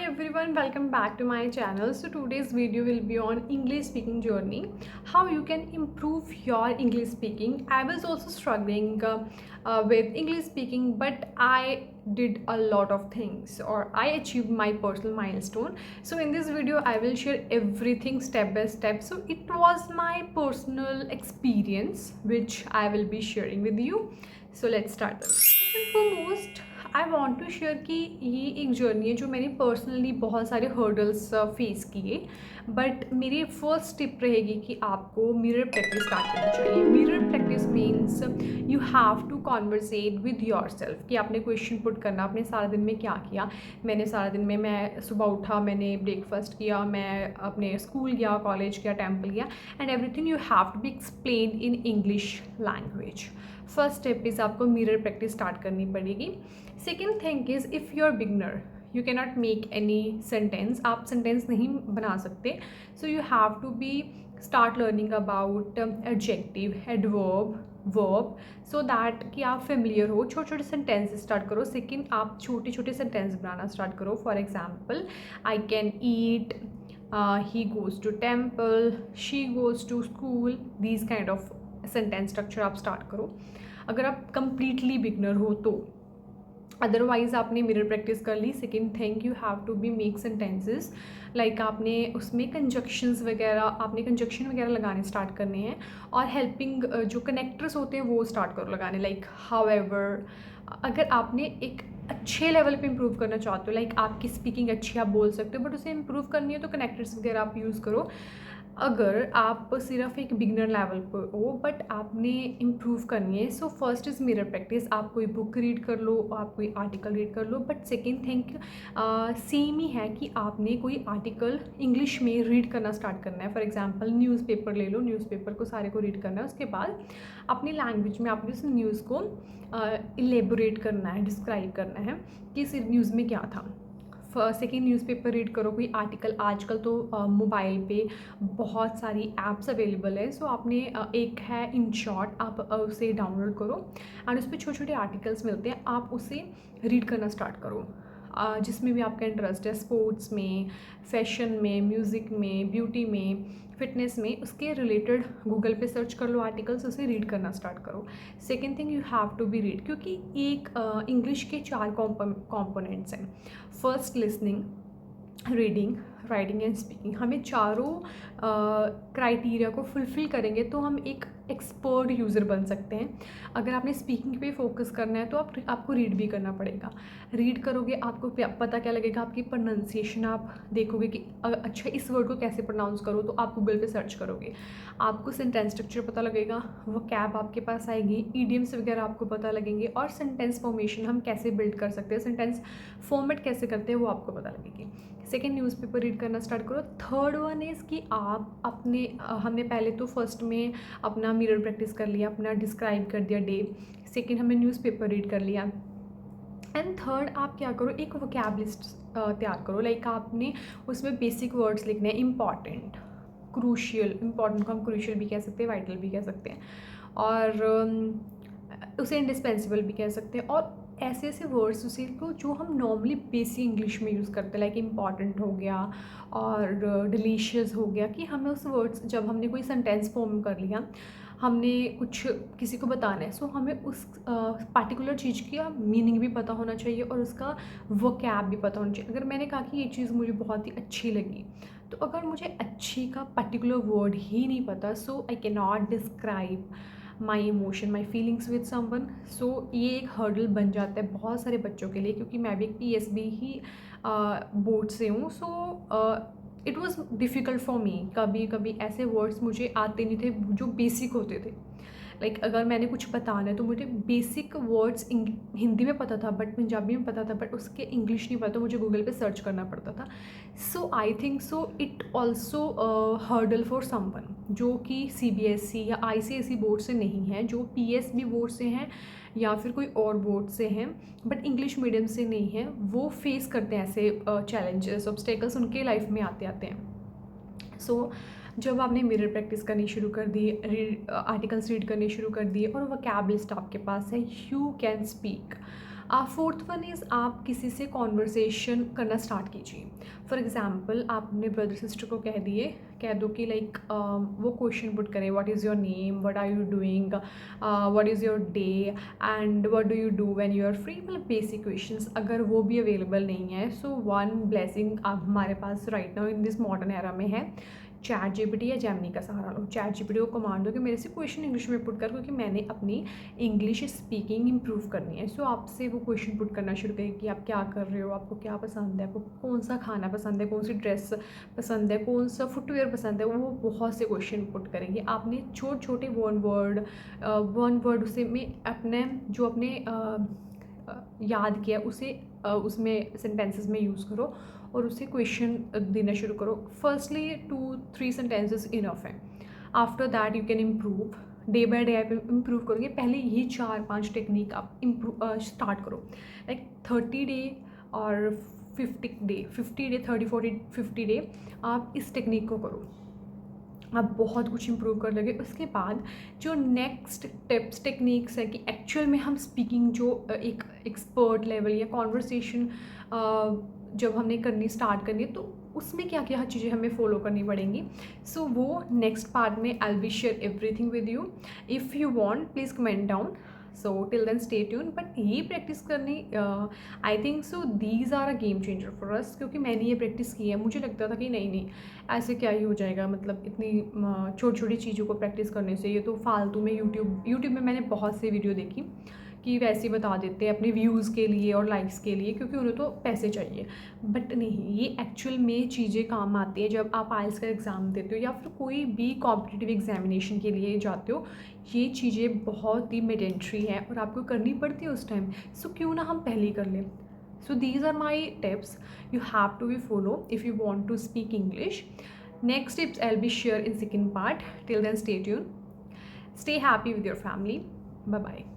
everyone, welcome back to my channel. So today's video will be on English speaking journey, how you can improve your English speaking. I was also struggling with English speaking, but I did a lot of things, or I achieved my personal milestone. So in this video I will share everything step by step. So it was my personal experience which I will be sharing with you. So let's start. And foremost I want to share कि ये एक journey है जो मैंने personally बहुत सारे hurdles face किए, but मेरी फर्स्ट टिप रहेगी कि आपको मिरर प्रैक्टिस स्टार्ट करनी चाहिए. Mirror practice means you have to conversate with yourself, कि आपने क्वेश्चन पुट करना आपने सारा दिन में क्या किया. मैंने सारा दिन में, मैं सुबह उठा, मैंने ब्रेकफास्ट किया, मैं अपने स्कूल गया, कॉलेज गया, टेम्पल गया, and everything you have to be explain in English language. First step is आपको मिरर प्रैक्टिस स्टार्ट करनी पड़ेगी. Second thing is if you are beginner you can not make any sentence, आप sentence नहीं बना सकते. So you have to be start learning about adjective, adverb, verb, so that कि आप familiar हो. छोटे छोटे सेंटेंस स्टार्ट करो. सेकेंड, आप छोटे छोटे सेंटेंस बनाना स्टार्ट करो. For example, I can eat, he goes to temple, she goes to school. These kind of sentence structure आप स्टार्ट करो अगर आप कंप्लीटली बिगनर हो तो. अदरवाइज आपने मिरर प्रैक्टिस कर ली. Second thing, you have to be make sentences like आपने उसमें कंजक्शंस वगैरह, आपने कंजक्शन वगैरह लगाने स्टार्ट करने हैं, और हेल्पिंग जो कनेक्टर्स होते हैं वो स्टार्ट करो लगाने, लाइक हाउएवर. अगर आपने एक अच्छे लेवल पे इम्प्रूव करना चाहते हो, लाइक आपकी स्पीकिंग अच्छी आप बोल सकते हो, बट उसे इम्प्रूव करनी है तो कनेक्टर्स वगैरह आप यूज़ करो. अगर आप सिर्फ एक बिगनर लेवल पर हो बट आपने इम्प्रूव करनी है, so first is mirror practice. आप कोई बुक रीड कर लो, आप कोई आर्टिकल रीड कर लो, बट सेकेंड थिंग सेम ही है कि आपने कोई आर्टिकल इंग्लिश में रीड करना स्टार्ट करना है. फॉर एग्जांपल, न्यूज़पेपर ले लो, न्यूज़पेपर को सारे को रीड करना है. उसके बाद अपनी लैंग्वेज में आपने उस न्यूज़ को इलेबोरेट करना है, डिस्क्राइब करना है कि इस न्यूज़ में क्या था. सेकेंड, न्यूज़पेपर रीड करो, कोई आर्टिकल. आजकल तो मोबाइल पे बहुत सारी ऐप्स अवेलेबल है, सो आपने एक है इन शॉर्ट, आप उसे डाउनलोड करो एंड उस पर छोटे छोटे आर्टिकल्स मिलते हैं, आप उसे रीड करना स्टार्ट करो. जिसमें भी आपका इंटरेस्ट है, स्पोर्ट्स में, फैशन में, म्यूज़िक में, ब्यूटी में, फिटनेस में, उसके रिलेटेड गूगल पे सर्च कर लो आर्टिकल्स, उसे रीड करना स्टार्ट करो. Second thing, you have to be read, क्योंकि एक इंग्लिश के 4 कॉम्पोनेंट्स हैं. First, listening, reading, writing and speaking. हमें चारों क्राइटेरिया को फुलफ़िल करेंगे तो हम एक एक्सपर्ट यूज़र बन सकते हैं. अगर आपने स्पीकिंग पे फोकस करना है तो आपको रीड भी करना पड़ेगा. रीड करोगे, आपको पता क्या लगेगा, आपकी प्रोनाउंसिएशन आप देखोगे कि अच्छा इस वर्ड को कैसे प्रोनाउंस करो, तो आप गूगल पे सर्च करोगे, आपको सेंटेंस स्ट्रक्चर पता लगेगा, वो कैब आपके पास आएगी, ईडियम्स वगैरह आपको पता लगेंगे, और सेंटेंस फॉर्मेशन हम कैसे बिल्ड कर सकते हैं, सेंटेंस फॉर्मेट कैसे करते हैं वो आपको पता लगेगी. सेकेंड, न्यूज़पेपर रीड करना स्टार्ट करो. थर्ड वन इज़ कि आप अपने हमने पहले तो फर्स्ट में अपना मिरर प्रैक्टिस कर लिया, अपना डिस्क्राइब कर दिया डे. सेकेंड, हमने न्यूज़पेपर रीड कर लिया. एंड थर्ड, आप क्या करो, एक वोकैब लिस्ट तैयार करो. लाइक आपने उसमें बेसिक वर्ड्स लिखने हैं, इम्पॉर्टेंट, क्रूशियल. इम्पॉर्टेंट को हम क्रूशियल भी कह सकते हैं, वाइटल भी कह सकते हैं, और उसे इंडिस्पेंसिबल भी कह सकते हैं. और ऐसे ऐसे वर्ड्स उसे को जो हम नॉर्मली बेसिक इंग्लिश में यूज़ करते हैं, लाइक इम्पॉर्टेंट हो गया और डिलीशियस हो गया, कि हमें उस वर्ड्स, जब हमने कोई सेंटेंस फॉर्म कर लिया, हमने कुछ किसी को बताना है, सो हमें उस पार्टिकुलर चीज़ का मीनिंग भी पता होना चाहिए और उसका वोकैब भी पता होना चाहिए. अगर मैंने कहा कि ये चीज़ मुझे बहुत ही अच्छी लगी, तो अगर मुझे अच्छी का पर्टिकुलर वर्ड ही नहीं पता, so I can not describe my emotion, my feelings with someone. So ये एक हर्डल बन जाता है बहुत सारे बच्चों के लिए, क्योंकि मैं भी एक PSB ही बोर्ड से हूँ. So it was difficult for me. कभी कभी ऐसे वर्ड्स मुझे आते नहीं थे जो बेसिक होते थे. लाइक अगर मैंने कुछ बताना है तो मुझे बेसिक वर्ड्स हिंदी में पता था, बट पंजाबी में पता था, बट उसके इंग्लिश नहीं पता, मुझे गूगल पे सर्च करना पड़ता था. So I think so it also hurdle for someone जो कि CBSE या ICSE बोर्ड से नहीं है, जो PSB बोर्ड से हैं या फिर कोई और बोर्ड से हैं, बट इंग्लिश मीडियम से नहीं है. वो फेस करते हैं ऐसे चैलेंजेस, ऑब्स्टेकल्स उनके लाइफ में आते आते हैं. सो जब आपने मिरर प्रैक्टिस करनी शुरू कर दी, आर्टिकल्स रीड करने शुरू कर दिए, और वोकैब लिस्ट आपके पास है, you can speak. Fourth one is आप किसी से कॉन्वर्सेशन करना स्टार्ट कीजिए। फॉर एग्ज़ाम्पल आप अपने ब्रदर सिस्टर को कह दो कि लाइक वो क्वेश्चन पुट करें, what is your name, what are you doing, what is your day and what do you do when you are free. मतलब बेसिक क्वेश्चंस अगर वो भी अवेलेबल नहीं है, सो वन ब्लेसिंग आप हमारे पास right now in this modern era में है, चैट जीपीटी या जेमिनी का सहारा लो। चैट जीपीटी को कमांड दो कि मेरे से क्वेश्चन इंग्लिश में पुट कर, क्योंकि मैंने अपनी इंग्लिश स्पीकिंग इंप्रूव करनी है। सो आपसे वो क्वेश्चन पुट करना शुरू करें कि आप क्या कर रहे हो, आपको क्या पसंद है, आपको कौन सा खाना पसंद है, कौन सी ड्रेस पसंद है, कौन सा फुटवेयर पसंद है। वो बहुत से क्वेश्चन पुट करेंगे। आपने छोटे छोटे वन वर्ड उसे में अपने जो अपने याद किया उसे उसमें सेंटेंसेस में यूज़ करो और उसे क्वेश्चन देना शुरू करो। फर्स्टली 2-3 सेंटेंसेस इनफ है। After that you can improve. Day by day आप इम्प्रूव करोगे। पहले यही 4-5 टेक्निक आप स्टार्ट करो, लाइक 30 डे और 50 डे 30-40-50 डे आप इस टेक्निक को करो। आप बहुत कुछ इम्प्रूव कर लोगे। उसके बाद जो नेक्स्ट टिप्स टेक्निक्स है कि एक्चुअल में हम स्पीकिंग जो एक एक्सपर्ट लेवल या कॉन्वर्सेशन जब हमने करनी स्टार्ट करनी है, तो उसमें क्या क्या चीज़ें हमें फॉलो करनी पड़ेंगी। सो वो नेक्स्ट पार्ट में I will share everything with you. If you want please comment down. So till then stay tune. But ये प्रैक्टिस करनी I think so these are a game changer for us, क्योंकि मैंने ये practice की है। मुझे लगता था कि नहीं ऐसे क्या ही हो जाएगा, मतलब इतनी छोटी छोटी चीज़ों को प्रैक्टिस करने से, ये तो फालतू में यूट्यूब में मैंने बहुत सी वीडियो देखी कि वैसे ही बता देते हैं अपने व्यूज़ के लिए और लाइक्स के लिए, क्योंकि उन्हें तो पैसे चाहिए। बट नहीं, ये एक्चुअल में चीज़ें काम आती है जब आप आइल्स का एग्ज़ाम देते हो या फिर कोई भी कॉम्पिटिटिव एग्जामिनेशन के लिए जाते हो। ये चीज़ें बहुत ही मैंडेटरी है और आपको करनी पड़ती है उस टाइम। सो क्यों ना हम पहले ही कर लें। So these are my tips you have to be follow if you want to speak English. Next tips I'll be share in second part. Till then stay tuned. Stay happy with your family. Bye bye.